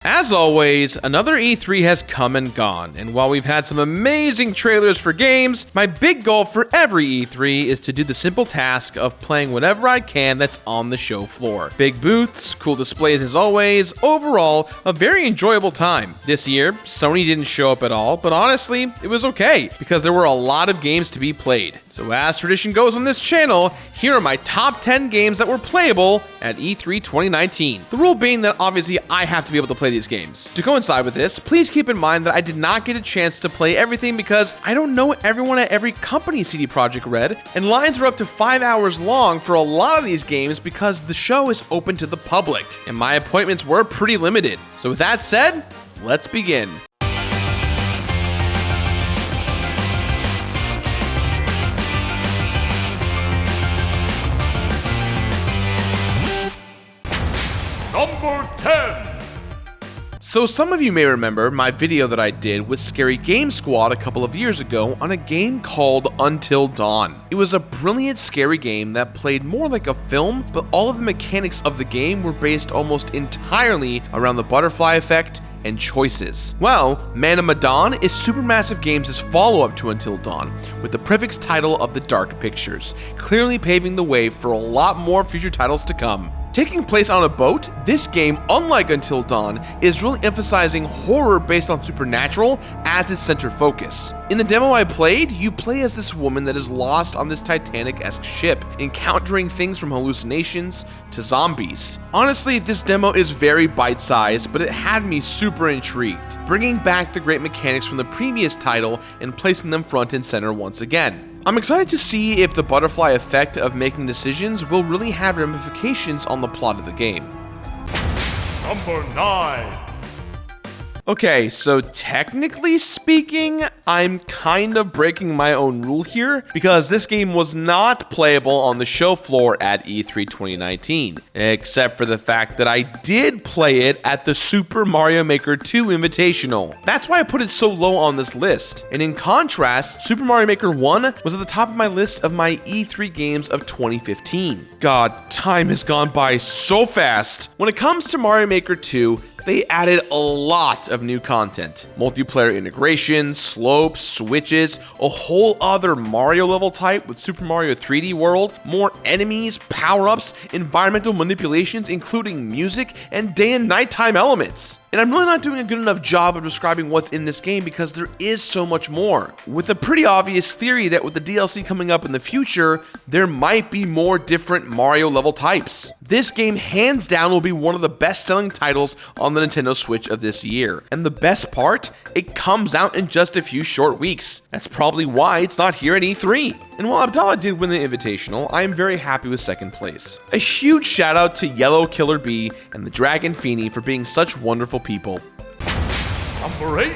As always, another E3 has come and gone, and while we've had some amazing trailers for games, my big goal for every E3 is to do the simple task of playing whatever I can that's on the show floor. Big booths, cool displays as always, overall, a very enjoyable time. This year, Sony didn't show up at all, but honestly, it was okay, because there were a lot of games to be played. So as tradition goes on this channel, here are my top 10 games that were playable at E3 2019. The rule being that obviously I have to be able to play these games. To coincide with this, please keep in mind that I did not get a chance to play everything because I don't know everyone at every company CD Projekt Red, and lines are up to 5 hours long for a lot of these games because the show is open to the public, and my appointments were pretty limited. So with that said, let's begin. Number 10. So some of you may remember my video that I did with Scary Game Squad a couple of years ago on a game called Until Dawn. It was a brilliant scary game that played more like a film, but all of the mechanics of the game were based almost entirely around the butterfly effect and choices. Well, Man of Medan is Supermassive Games' follow-up to Until Dawn, with the prefix title of The Dark Pictures, clearly paving the way for a lot more future titles to come. Taking place on a boat, this game, unlike Until Dawn, is really emphasizing horror based on supernatural as its center focus. In the demo I played, you play as this woman that is lost on this Titanic-esque ship, encountering things from hallucinations to zombies. Honestly, this demo is very bite-sized, but it had me super intrigued, bringing back the great mechanics from the previous title and placing them front and center once again. I'm excited to see if the butterfly effect of making decisions will really have ramifications on the plot of the game. Number 9. Okay, so technically speaking, I'm kind of breaking my own rule here because this game was not playable on the show floor at E3 2019, except for the fact that I did play it at the Super Mario Maker 2 Invitational. That's why I put it so low on this list. And in contrast, Super Mario Maker 1 was at the top of my list of my E3 games of 2015. God, time has gone by so fast. When it comes to Mario Maker 2, they added a lot of new content. Multiplayer integration, slopes, switches, a whole other Mario level type with Super Mario 3D World, more enemies, power-ups, environmental manipulations, including music, and day and nighttime elements. And I'm really not doing a good enough job of describing what's in this game because there is so much more. With a pretty obvious theory that with the DLC coming up in the future, there might be more different Mario level types. This game hands down will be one of the best selling titles on the Nintendo Switch of this year. And the best part, it comes out in just a few short weeks. That's probably why it's not here at E3. And while Abdallah did win the Invitational, I am very happy with second place. A huge shout out to Yellow Killer Bee and the Dragon Feeny for being such wonderful people. Number 8.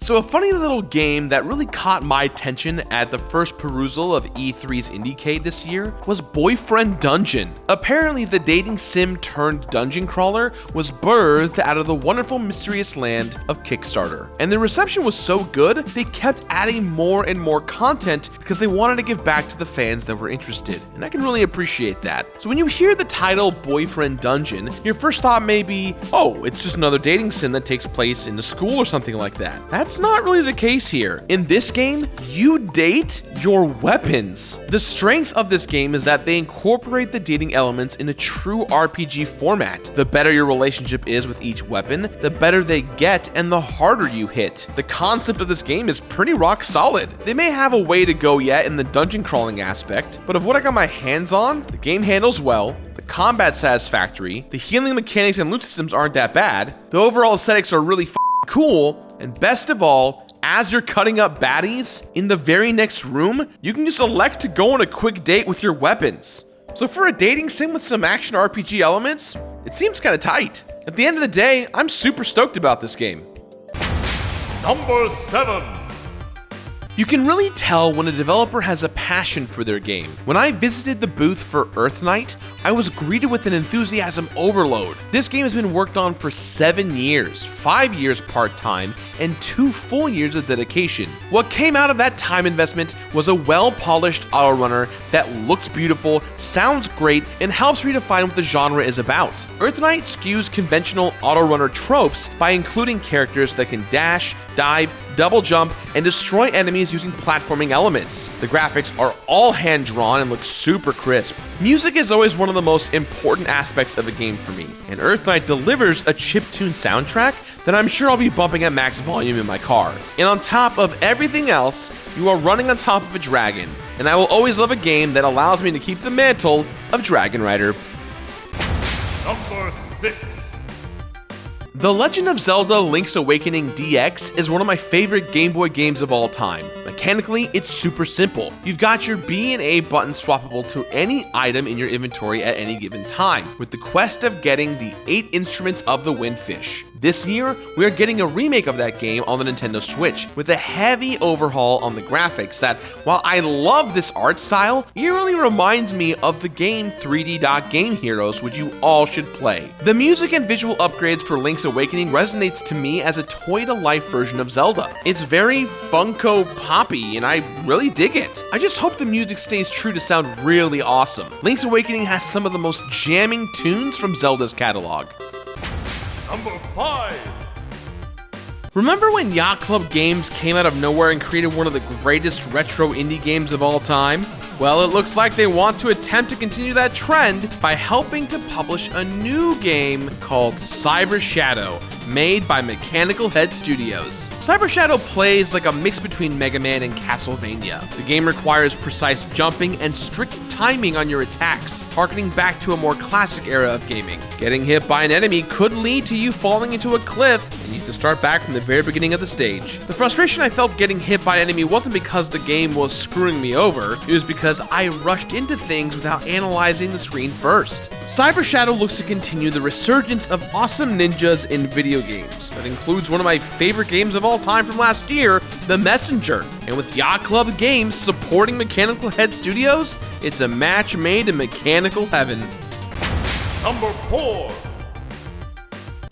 So a funny little game that really caught my attention at the first perusal of E3's Indiecade this year was Boyfriend Dungeon. Apparently the dating sim turned dungeon crawler was birthed out of the wonderful mysterious land of Kickstarter. And the reception was so good, they kept adding more and more content because they wanted to give back to the fans that were interested. And I can really appreciate that. So when you hear the title Boyfriend Dungeon, your first thought may be, oh, it's just another dating sim that takes place in a school or something like that. That's not really the case here. In this game, you date your weapons. The strength of this game is that they incorporate the dating elements in a true RPG format. The better your relationship is with each weapon, the better they get and the harder you hit. The concept of this game is pretty rock solid. They may have a way to go yet in the dungeon crawling aspect, but of what I got my hands on, the game handles well, the combat's satisfactory, the healing mechanics and loot systems aren't that bad, the overall aesthetics are really cool, and best of all, as you're cutting up baddies, in the very next room, you can just elect to go on a quick date with your weapons. So for a dating sim with some action RPG elements, it seems kind of tight. At the end of the day, I'm super stoked about this game. Number 7. You can really tell when a developer has a passion for their game. When I visited the booth for EarthKnight, I was greeted with an enthusiasm overload. This game has been worked on for 7 years, 5 years part-time, and 2 full years of dedication. What came out of that time investment was a well-polished autorunner that looks beautiful, sounds great, and helps redefine what the genre is about. EarthKnight skews conventional autorunner tropes by including characters that can dash, dive, double jump, and destroy enemies using platforming elements. The graphics are all hand-drawn and look super crisp. Music is always one of the most important aspects of a game for me, and EarthKnight delivers a chiptune soundtrack that I'm sure I'll be bumping at max volume in my car. And on top of everything else, you are running on top of a dragon, and I will always love a game that allows me to keep the mantle of Dragon Rider. Number 6. The Legend of Zelda Link's Awakening DX is one of my favorite Game Boy games of all time. Mechanically, it's super simple. You've got your B and A button swappable to any item in your inventory at any given time, with the quest of getting the 8 instruments of the Windfish. This year, we are getting a remake of that game on the Nintendo Switch, with a heavy overhaul on the graphics that, while I love this art style, it really reminds me of the game 3D Game Heroes, which you all should play. The music and visual upgrades for Link's Awakening resonates to me as a toy-to-life version of Zelda. It's very Funko Poppy, and I really dig it. I just hope the music stays true to sound really awesome. Link's Awakening has some of the most jamming tunes from Zelda's catalog. Number 5. Remember when Yacht Club Games came out of nowhere and created one of the greatest retro indie games of all time? Well, it looks like they want to attempt to continue that trend by helping to publish a new game called Cyber Shadow, made by Mechanical Head Studios. Cyber Shadow plays like a mix between Mega Man and Castlevania. The game requires precise jumping and strict timing on your attacks, harkening back to a more classic era of gaming. Getting hit by an enemy could lead to you falling into a cliff, and you can start back from the very beginning of the stage. The frustration I felt getting hit by an enemy wasn't because the game was screwing me over, it was because I rushed into things without analyzing the screen first. Cyber Shadow looks to continue the resurgence of awesome ninjas in video games. That includes one of my favorite games of all time from last year, The Messenger. And with Yacht Club Games supporting Mechanical Head Studios, it's a match made in mechanical heaven. Number 4.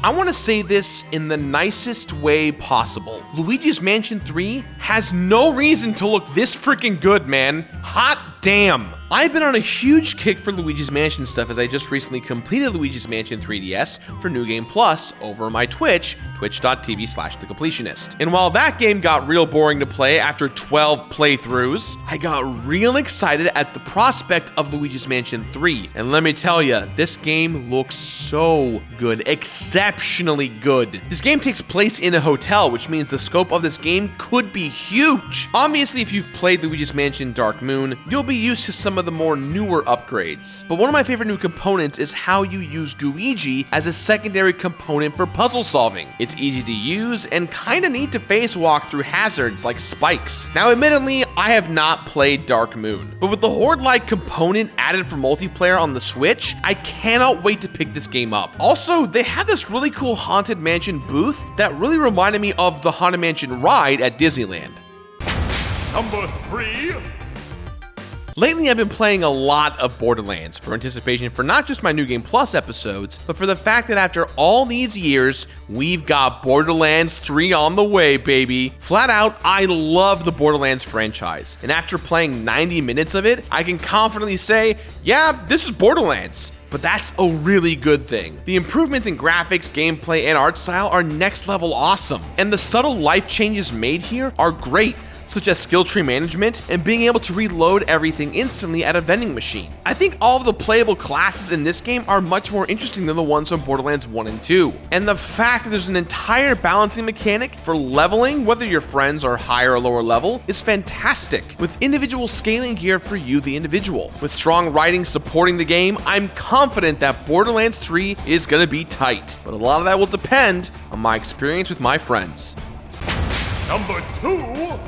I want to say this in the nicest way possible. Luigi's Mansion 3 has no reason to look this freaking good, man. Hot damn. I've been on a huge kick for Luigi's Mansion stuff as I just recently completed Luigi's Mansion 3DS for New Game Plus over my Twitch, twitch.tv/thecompletionist. And while that game got real boring to play after 12 playthroughs, I got real excited at the prospect of Luigi's Mansion 3. And let me tell you, this game looks so good, exceptionally good. This game takes place in a hotel, which means the scope of this game could be huge. Obviously, if you've played Luigi's Mansion Dark Moon, you'll be used to some of the more newer upgrades. But one of my favorite new components is how you use Luigi as a secondary component for puzzle solving. It's easy to use and kinda neat to face walk through hazards like spikes. Now admittedly, I have not played Dark Moon, but with the Horde-like component added for multiplayer on the Switch, I cannot wait to pick this game up. Also, they had this really cool Haunted Mansion booth that really reminded me of the Haunted Mansion ride at Disneyland. Number 3. Lately, I've been playing a lot of Borderlands for anticipation for not just my New Game Plus episodes, but for the fact that after all these years, we've got Borderlands 3 on the way, baby. Flat out, I love the Borderlands franchise, and after playing 90 minutes of it, I can confidently say, yeah, this is Borderlands. But that's a really good thing. The improvements in graphics, gameplay, and art style are next level awesome, and the subtle life changes made here are great, such as skill tree management and being able to reload everything instantly at a vending machine. I think all of the playable classes in this game are much more interesting than the ones from Borderlands 1 and 2. And the fact that there's an entire balancing mechanic for leveling, whether your friends are higher or lower level, is fantastic, with individual scaling gear for you, the individual. With strong writing supporting the game, I'm confident that Borderlands 3 is gonna be tight, but a lot of that will depend on my experience with my friends. Number 2.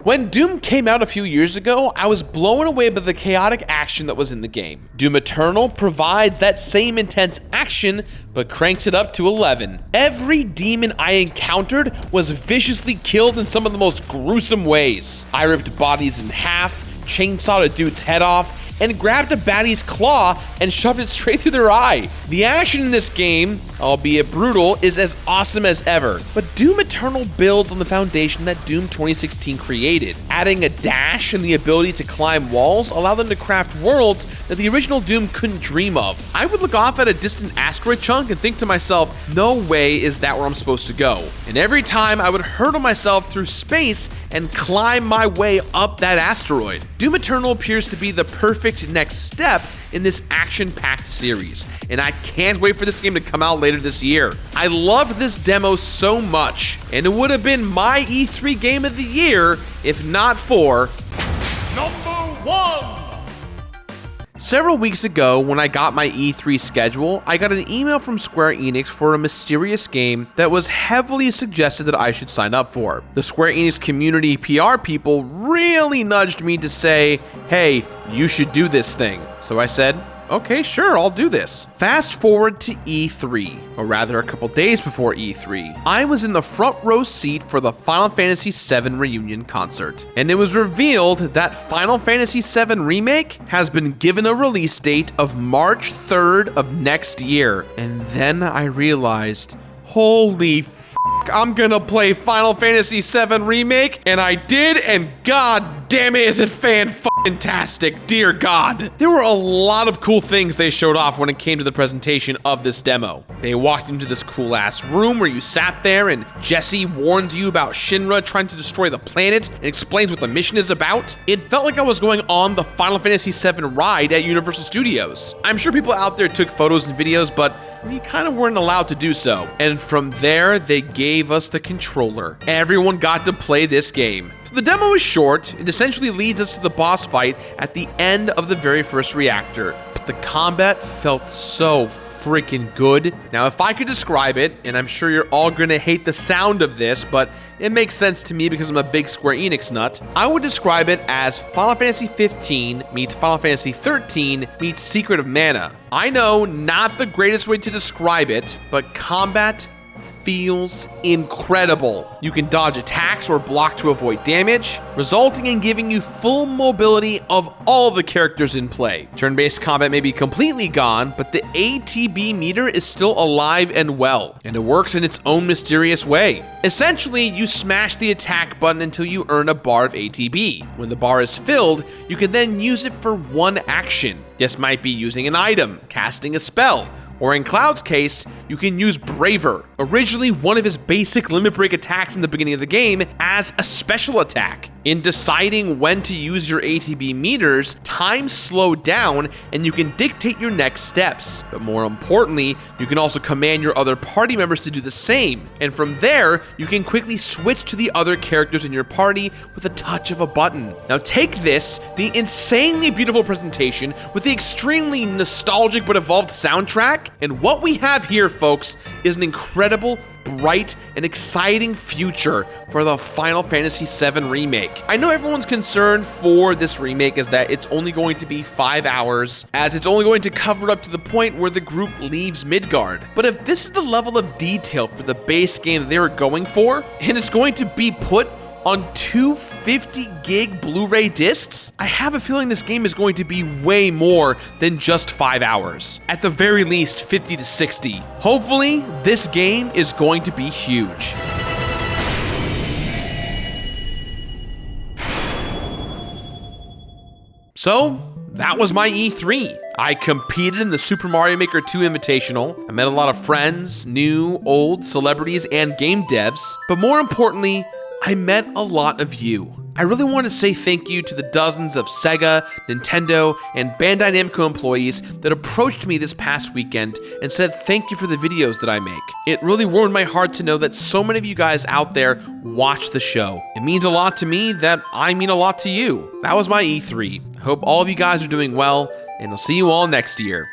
When Doom came out a few years ago, I was blown away by the chaotic action that was in the game. Doom Eternal provides that same intense action, but cranks it up to 11. Every demon I encountered was viciously killed in some of the most gruesome ways. I ripped bodies in half, chainsawed a dude's head off, and grabbed a baddie's claw and shoved it straight through their eye. The action in this game, albeit brutal, is as awesome as ever. But Doom Eternal builds on the foundation that Doom 2016 created. Adding a dash and the ability to climb walls allow them to craft worlds that the original Doom couldn't dream of. I would look off at a distant asteroid chunk and think to myself, no way is that where I'm supposed to go. And every time I would hurtle myself through space and climb my way up that asteroid. Doom Eternal appears to be the perfect next step in this action-packed series, and I can't wait for this game to come out later this year. I love this demo so much, and it would have been my E3 game of the year if not for Number 1. Several weeks ago, when I got my E3 schedule, I got an email from Square Enix for a mysterious game that was heavily suggested that I should sign up for. The Square Enix community PR people really nudged me to say, hey, you should do this thing. So I said, okay, sure, I'll do this. Fast forward to E3, or rather a couple days before E3. I was in the front row seat for the Final Fantasy VII reunion concert, and it was revealed that Final Fantasy VII Remake has been given a release date of March 3rd of next year. And then I realized, holy I'm gonna play Final Fantasy VII Remake, and I did, and god damn it, is it fan-tastic, dear god. There were a lot of cool things they showed off when it came to the presentation of this demo. They walked into this cool-ass room where you sat there, and Jesse warns you about Shinra trying to destroy the planet and explains what the mission is about. It felt like I was going on the Final Fantasy VII ride at Universal Studios. I'm sure people out there took photos and videos, but we kind of weren't allowed to do so. And from there, they gave us the controller. Everyone got to play this game. So the demo is short. It essentially leads us to the boss fight at the end of the very first reactor. But the combat felt so freaking good. Now, if I could describe it, and I'm sure you're all gonna hate the sound of this, but it makes sense to me because I'm a big Square Enix nut, I would describe it as Final Fantasy 15 meets Final Fantasy 13 meets Secret of Mana. I know, not the greatest way to describe it, but combat feels incredible. You can dodge attacks or block to avoid damage, resulting in giving you full mobility of all the characters in play. Turn-based combat may be completely gone, but the ATB meter is still alive and well, and it works in its own mysterious way. Essentially, you smash the attack button until you earn a bar of ATB. When the bar is filled, you can then use it for one action. This might be using an item, casting a spell, or in Cloud's case, you can use Braver, originally one of his basic limit break attacks in the beginning of the game, as a special attack. In deciding when to use your ATB meters, time slowed down and you can dictate your next steps. But more importantly, you can also command your other party members to do the same. And from there, you can quickly switch to the other characters in your party with a touch of a button. Now take this, the insanely beautiful presentation with the extremely nostalgic but evolved soundtrack, and what we have here, folks, is an incredible, bright, and exciting future for the Final Fantasy VII Remake. I know everyone's concern for this remake is that it's only going to be 5 hours, as it's only going to cover up to the point where the group leaves Midgard. But if this is the level of detail for the base game that they were going for, and it's going to be put on 250 gig Blu-ray discs, I have a feeling this game is going to be way more than just 5 hours. At the very least, 50 to 60. Hopefully, this game is going to be huge. So, that was my E3. I competed in the Super Mario Maker 2 Invitational. I met a lot of friends, new, old, celebrities, and game devs. But more importantly, I met a lot of you. I really want to say thank you to the dozens of Sega, Nintendo, and Bandai Namco employees that approached me this past weekend and said thank you for the videos that I make. It really warmed my heart to know that so many of you guys out there watch the show. It means a lot to me that I mean a lot to you. That was my E3. I hope all of you guys are doing well, and I'll see you all next year.